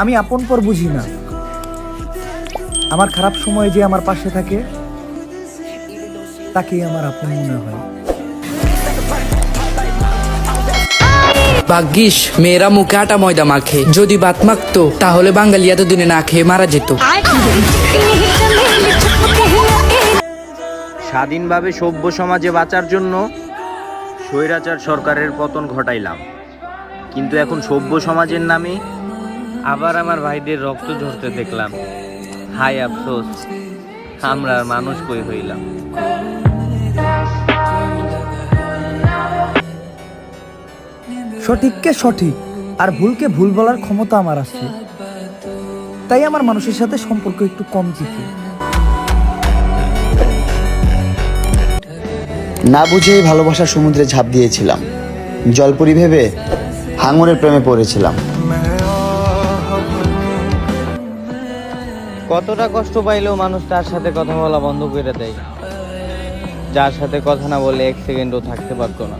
আমি আপন পর বুঝি না। আমার খারাপ সময়ে যে আমার পাশে থাকে তাকেই আমার আপন মনে হয়। ভাগ্যিস মেয়েরা মুখে আটা ময়দা মাখে, যদি ভাত মাখতো তাহলে বাঙালি এতদিনে না খেয়ে মারা যেত। স্বাধীনভাবে সভ্য সমাজে বাঁচার জন্য স্বৈরাচার সরকারের পতন ঘটাইলাম, কিন্তু এখন সভ্য সমাজের নামে আবার আমার ভাইদের রক্ত ঝরতে দেখলাম। হায় আফসোস, আমরা আর মানুষ কই হইলাম। সঠিককে সঠিক আর ভুলকে ভুল বলার ক্ষমতা আমার আছে, তাই আমার মানুষের সাথে সম্পর্ক একটু কম থাকে। না বুঝেই ভালোবাসার সমুদ্রে ঝাঁপ দিয়েছিলাম, জলপরি ভেবে হাঙরের প্রেমে পড়েছিলাম। কতটা কষ্ট পাইলেও মানুষ তার সাথে কথা বলা বন্ধ করে দেয়, যার সাথে কথা না বলে এক সেকেন্ডও থাকতে পারতো না।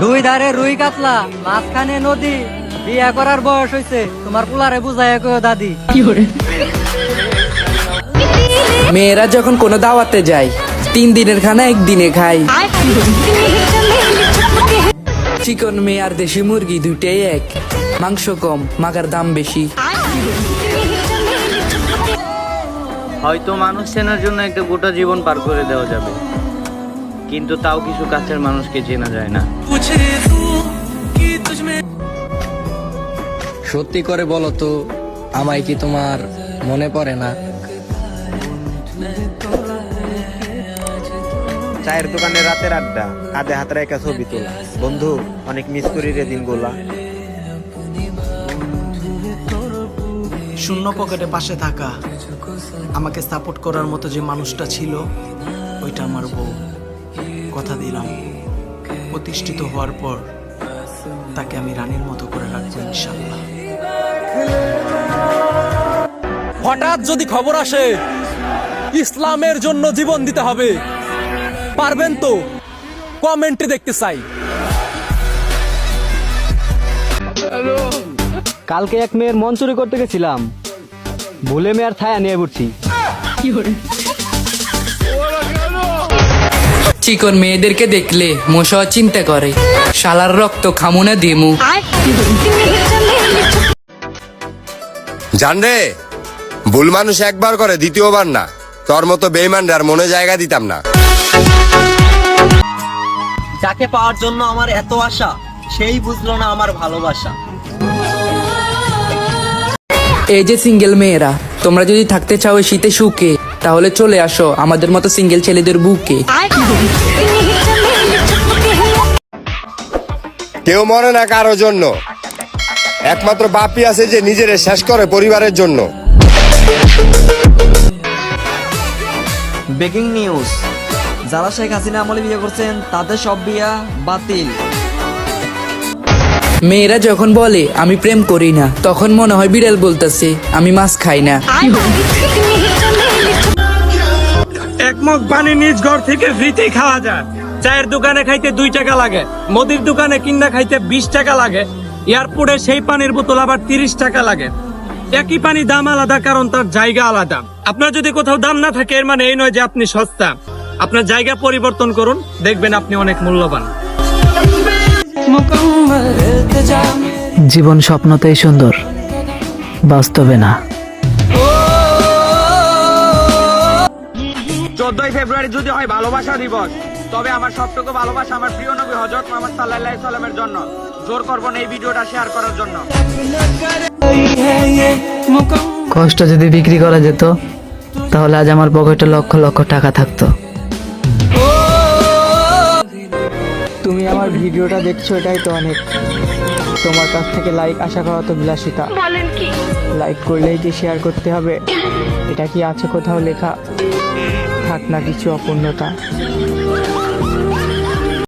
দুই ধারে রুই কাতলা, মাঝখানে নদী, বিয়া করার বয়স হয়েছে, তোমার পুলারে বুঝায় কইও দাদি। মেয়েরা যখন কোনো দাওয়াতে যায় 3 দিনের খানা 1 দিনে খায়। চিকন মেয়ে আর দেশি মুরগি দুইটাই এক, মাংস কম মাগার দাম বেশি। হয়তো মানুষ চেনার জন্য একটা গোটা জীবন পার করে দেওয়া যাবে, কিন্তু তাও কিছু কাছের মানুষকে চেনা যায় না। সত্যি করে বলো তো, আমায় কি তোমার মনে পড়ে না? চায়ের দোকানে রাতের আড্ডা, কাঁধে হাত রেখা ছবি তোলা, বন্ধু অনেক মিস করি রে দিনগুলা। শূন্য পকেটে পাশে থাকা, আমাকে সাপোর্ট করার মতো যে মানুষটা ছিল ওইটা আমার বউ। কথা দিলাম প্রতিষ্ঠিত হওয়ার পর তাকে আমি রানীর মতো করে রাখবো ইনশাআল্লাহ। হঠাৎ যদি খবর আসে ইসলামের জন্য জীবন দিতে হবে, পারবেন তো? কমেন্টে দেখতে চাই। কালকে এক মেয়ের মন চুরি করতে গেছিলাম, ভুলে মেয়ের ছায়া নিয়ে পড়ছি। চিকন মেয়েদেরকে দেখলে মশা চিন্তা করে, শালার রক্ত খামুনা দিমু। জানরে, ভুল মানুষ একবার করে, দ্বিতীয়বার না। তোর মতো বেইমান আর মনে জায়গা দিতাম না। যাকে পাওয়ার জন্য আমার এত আশা, সেই বুঝলো না আমার ভালোবাসা। এই যে সিঙ্গেল মেয়েরা, তোমরা যদি থাকতে চাও এই শীতে সুখে, তাহলে চলে আসো আমাদের মতো সিঙ্গেল ছেলেদের বুকে। কেউ মরে না কারো জন্য, একমাত্র বাপই আছে যে নিজের শেষ করে পরিবারের জন্য। ব্রেকিং নিউজ, যারা শেখ হাসিনা আমলে বিয়ে করছেন তাদের সব বিয়া বাতিল। মেয়েরা যখন বলে আমি প্রেম করি না, তখন মনে হয় বিড়াল বলতেছে আমি মাছ খাই না। এক মগ পানি নিজ ঘর থেকে ফ্রিতে খাওয়া যায়। চায়ের দোকানে খাইতে 2 টাকা লাগে, মুদির দোকানে কিনা খাইতে 20 টাকা লাগে, এয়ারপোর্টে সেই পানির বোতল আবার 30 টাকা লাগে। একই পানি দাম আলাদা, কারণ তার জায়গা আলাদা। আপনার যদি কোথাও দাম না থাকে, এর মানে এই নয় যে আপনি সস্তা। আপনার জায়গা পরিবর্তন করুন, দেখবেন আপনি অনেক মূল্যবান। জীবন স্বপ্নতেই সুন্দর, বাস্তবে না। 14ই ফেব্রুয়ারি যদি হয় ভালোবাসা দিবস, তবে আমার সবটুকু ভালোবাসা আমার প্রিয় নবী হযরত মুহাম্মদ সাল্লাল্লাহু আলাইহি সাল্লামের জন্য। জোর করব না এই ভিডিওটা শেয়ার করার জন্য। কষ্ট যদি বিক্রি করা যেত, তাহলে আজ আমার পকেটে লক্ষ লক্ষ টাকা থাকতো। তুমি আমার ভিডিওটা দেখছো, এটাই তো অনেক। তোমার কাছ থেকে লাইক আশা করা তো বিলাসিতা। লাইক করলেই কি শেয়ার করতে হবে? এটা কি আছে কোথাও লেখা? থাক না কিছু অপূর্ণতা।